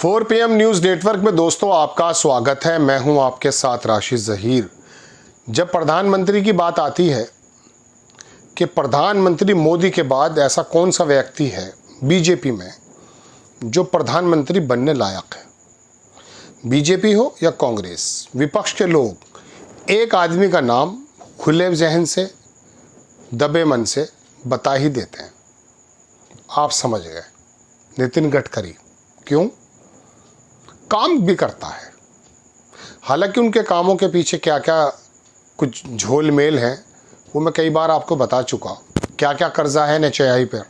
4 PM news network में दोस्तों आपका स्वागत है। मैं हूं आपके साथ राशिद ज़हीर। जब प्रधानमंत्री की बात आती है कि प्रधानमंत्री मोदी के बाद ऐसा कौन सा व्यक्ति है बीजेपी में जो प्रधानमंत्री बनने लायक है, बीजेपी हो या कांग्रेस, विपक्ष के लोग एक आदमी का नाम खुले जहन से, दबे मन से बता ही देते हैं। आप समझ गए, नितिन गडकरी। क्यों? काम भी करता है। हालांकि उनके कामों के पीछे क्या क्या कुछ झोल मेल है वो मैं कई बार आपको बता चुका, क्या क्या कर्जा है NHAI पर।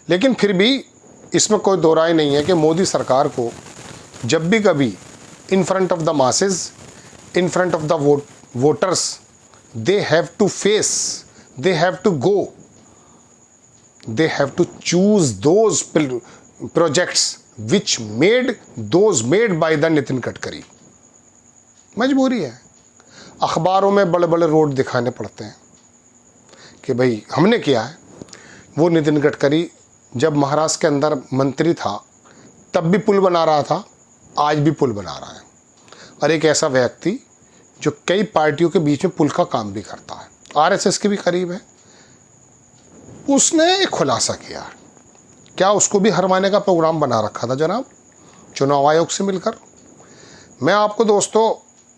लेकिन फिर भी इसमें कोई दो राय नहीं है कि मोदी सरकार को जब भी कभी in front of the masses, in front of the voters, they have to face, they have to go, they have to choose those projects which made by the Nitin Gadkari. मजबूरी है, अखबारों में बड़े बड़े रोड दिखाने पड़ते हैं कि भाई हमने किया है। वो नितिन गडकरी जब महाराष्ट्र के अंदर मंत्री था तब भी पुल बना रहा था, आज भी पुल बना रहा है। और एक ऐसा व्यक्ति जो कई पार्टियों के बीच में पुल का काम भी करता है, RSS के भी करीब है, उसने एक खुलासा किया। क्या उसको भी हरवाने का प्रोग्राम बना रखा था जनाब चुनाव आयोग से मिलकर? मैं आपको दोस्तों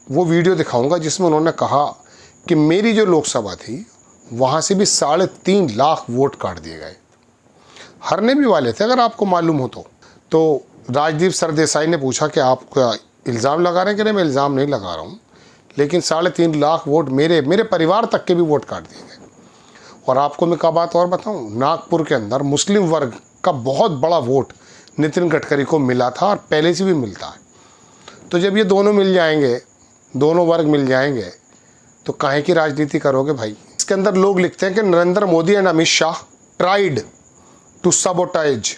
वो वीडियो दिखाऊंगा जिसमें उन्होंने कहा कि मेरी जो लोकसभा थी वहाँ से भी 3.5 लाख वोट काट दिए गए। हरने भी वाले थे, अगर आपको मालूम हो तो राजदीप सरदेसाई ने पूछा कि आप क्या इल्ज़ाम लगा रहे हैं? कि नहीं, मैं इल्ज़ाम नहीं लगा रहा हूँ, लेकिन 3.5 लाख वोट मेरे परिवार तक के भी वोट काट दिए गए। और आपको मैं क्या बात और बताऊं, नागपुर के अंदर मुस्लिम वर्ग का बहुत बड़ा वोट नितिन गडकरी को मिला था और पहले से भी मिलता है। तो जब ये दोनों मिल जाएंगे, दोनों वर्ग मिल जाएंगे, तो काहे की राजनीति करोगे भाई? इसके अंदर लोग लिखते हैं कि Narendra Modi and Amit Shah tried to sabotage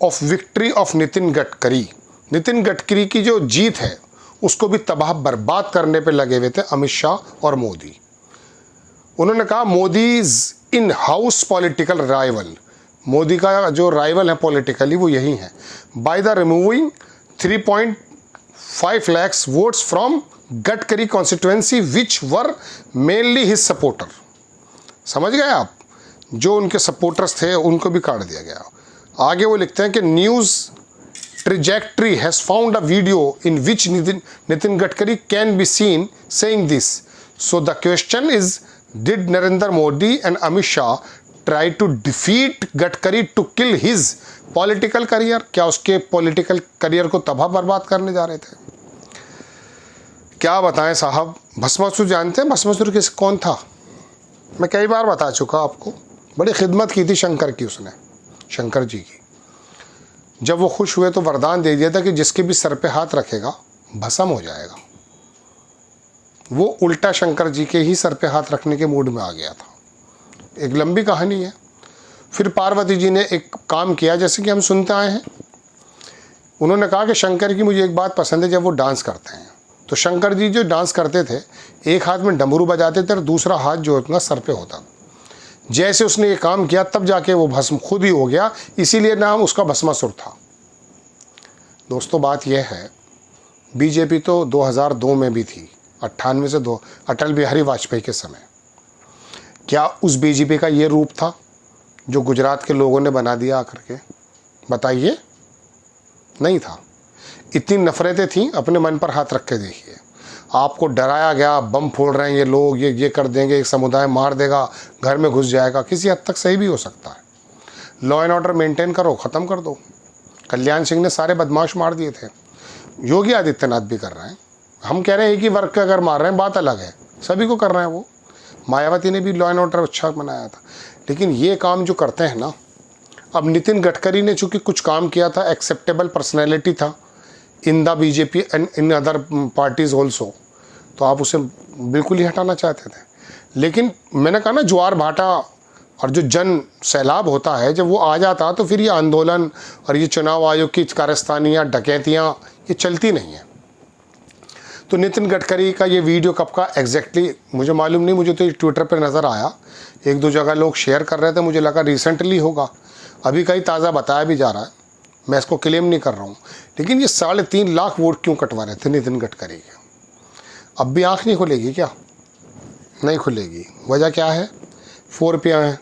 of victory of Nitin Gadkari. Nitin Gadkari की जो जीत है उसको भी तबाह बर्बाद करने पर लगे हुए थे अमित शाह और मोदी। उन्होंने कहा Modi's in house political rival, Modi का जो राइवल है पॉलिटिकली वो यही है, by the removing 3.5 lakhs votes from Gadkari constituency which were mainly his supporter. समझ गए आप? जो उनके सपोर्टर्स थे उनको भी काट दिया गया। आगे वो लिखते हैं कि news trajectory has found a video in which Nitin Gadkari can be seen saying this, so the question is, did Narendra Modi and Amit Shah try to defeat Gadkari to kill his political career? क्या उसके political career को तबाह बर्बाद करने जा रहे थे? क्या बताएं साहब। भस्मासुर जानते हैं भस्मासुर कौन था? मैं कई बार बता चुका आपको। बड़ी खिदमत की थी शंकर की उसने, शंकर जी की। जब वो खुश हुए तो वरदान दे दिया था कि जिसके भी सर पे हाथ रखेगा भस्म हो जाएगा। वो उल्टा शंकर जी के ही सर पे हाथ रखने के मूड में आ गया था। एक लंबी कहानी है। फिर पार्वती जी ने एक काम किया जैसे कि हम सुनते आए हैं। उन्होंने कहा कि शंकर की मुझे एक बात पसंद है, जब वो डांस करते हैं तो शंकर जी जो डांस करते थे एक हाथ में डमरू बजाते थे और दूसरा हाथ जो उतना सर पे होता। जैसे उसने ये काम किया तब जाके वो भस्म खुद ही हो गया, इसीलिए नाम उसका भस्मासुर था। दोस्तों बात यह है, बीजेपी तो 2002 में भी थी, 98 से 2 अटल बिहारी वाजपेयी के समय। क्या उस बीजेपी का ये रूप था जो गुजरात के लोगों ने बना दिया आकर के? बताइए, नहीं था। इतनी नफरतें थीं, अपने मन पर हाथ रख के देखिए। आपको डराया गया, बम फोड़ रहे हैं ये लोग, ये कर देंगे, एक समुदाय मार देगा, घर में घुस जाएगा। किसी हद तक सही भी हो सकता है। लॉ एंड ऑर्डर मेंटेन करो, ख़त्म कर दो। कल्याण सिंह ने सारे बदमाश मार दिए थे, योगी आदित्यनाथ भी कर रहे हैं। हम कह रहे हैं कि वर्क अगर मार रहे हैं बात अलग है, सभी को कर रहे हैं। वो मायावती ने भी लॉ एंड ऑर्डर अच्छा बनाया था। लेकिन ये काम जो करते हैं ना, अब नितिन गडकरी ने चूँकि कुछ काम किया था, एक्सेप्टेबल पर्सनैलिटी था in the BJP and in other parties also, तो आप उसे बिल्कुल ही हटाना चाहते थे। लेकिन मैंने कहा ना, ज्वार भाटा और जो जन सैलाब होता है जब वो आ जाता तो फिर ये आंदोलन और ये चुनाव आयोग की कारस्तानियाँ, डकैतियाँ, ये चलती नहीं है। तो नितिन गडकरी का ये वीडियो कब का एग्जैक्टली मुझे मालूम नहीं, मुझे तो ट्विटर पर नज़र आया, एक दो जगह लोग शेयर कर रहे थे, मुझे लगा रिसेंटली होगा। अभी कहीं ताज़ा बताया भी जा रहा है मैं इसको क्लेम नहीं कर रहा हूँ, लेकिन ये 3.5 लाख वोट क्यों कटवा रहे थे नितिन गडकरी के? अब भी आँख नहीं खुलेगी क्या? नहीं खुलेगी। वजह क्या है? 4 रुपया है।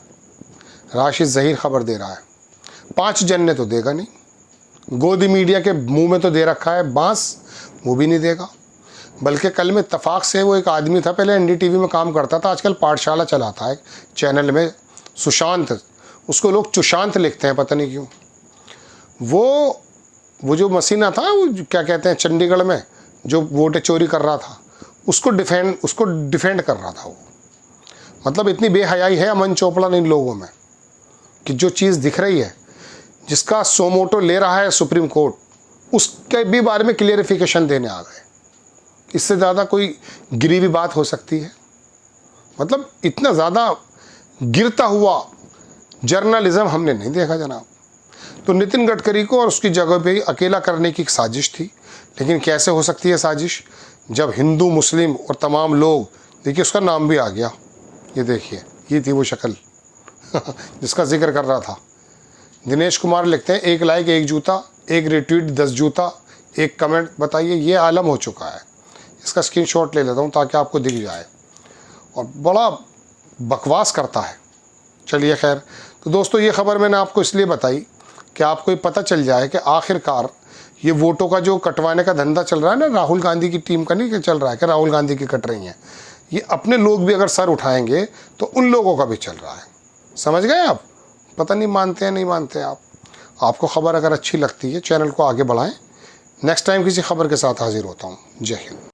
राशिद ज़हीर खबर दे रहा है, 5 जन ने तो देगा नहीं। गोदी मीडिया के मुंह में तो दे रखा है बांस, वो भी नहीं देगा। बल्कि कल में इत्तफाक से वो एक आदमी था, पहले एनडीटीवी में काम करता था, आजकल पाठशाला चलाता है चैनल में, सुशांत, उसको लोग चुशांत लिखते हैं, पता नहीं क्यों। वो जो मसीना था, वो क्या कहते हैं चंडीगढ़ में, जो वोटें चोरी कर रहा था, उसको डिफेंड कर रहा था वो। मतलब इतनी बेहयाई है अमन चोपड़ा इन लोगों में कि जो चीज़ दिख रही है, जिसका सोमोटो ले रहा है सुप्रीम कोर्ट, उसके भी बारे में क्लियरिफिकेशन देने आ गए। इससे ज़्यादा कोई गिरी हुई बात हो सकती है? मतलब इतना ज़्यादा गिरता हुआ जर्नलिज्म हमने नहीं देखा जनाब। तो नितिन गडकरी को और उसकी जगह पे अकेला करने की एक साजिश थी। लेकिन कैसे हो सकती है साजिश, जब हिंदू मुस्लिम और तमाम लोग, देखिए उसका नाम भी आ गया, ये देखिए, ये थी वो शक्ल जिसका जिक्र कर रहा था। दिनेश कुमार लिखते हैं 1 लाइक 1 जूता, 1 रिट्वीट 10 जूता, 1 कमेंट। बताइए, ये आलम हो चुका है। इसका स्क्रीनशॉट ले लेता हूँ ताकि आपको दिख जाए। और बड़ा बकवास करता है। चलिए खैर, तो दोस्तों ये खबर मैंने आपको इसलिए बताई कि आपको ये पता चल जाए कि आखिरकार ये वोटों का जो कटवाने का धंधा चल रहा है ना, राहुल गांधी की टीम का नहीं चल रहा है कि राहुल गांधी की कट रही हैं, ये अपने लोग भी अगर सर उठाएंगे तो उन लोगों का भी चल रहा है। समझ गए आप? पता नहीं मानते हैं नहीं मानते आप। आपको खबर अगर अच्छी लगती है, चैनल को आगे बढ़ाएं। नेक्स्ट टाइम किसी खबर के साथ हाजिर होता हूँ। जय हिंद।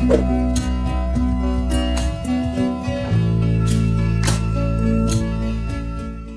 you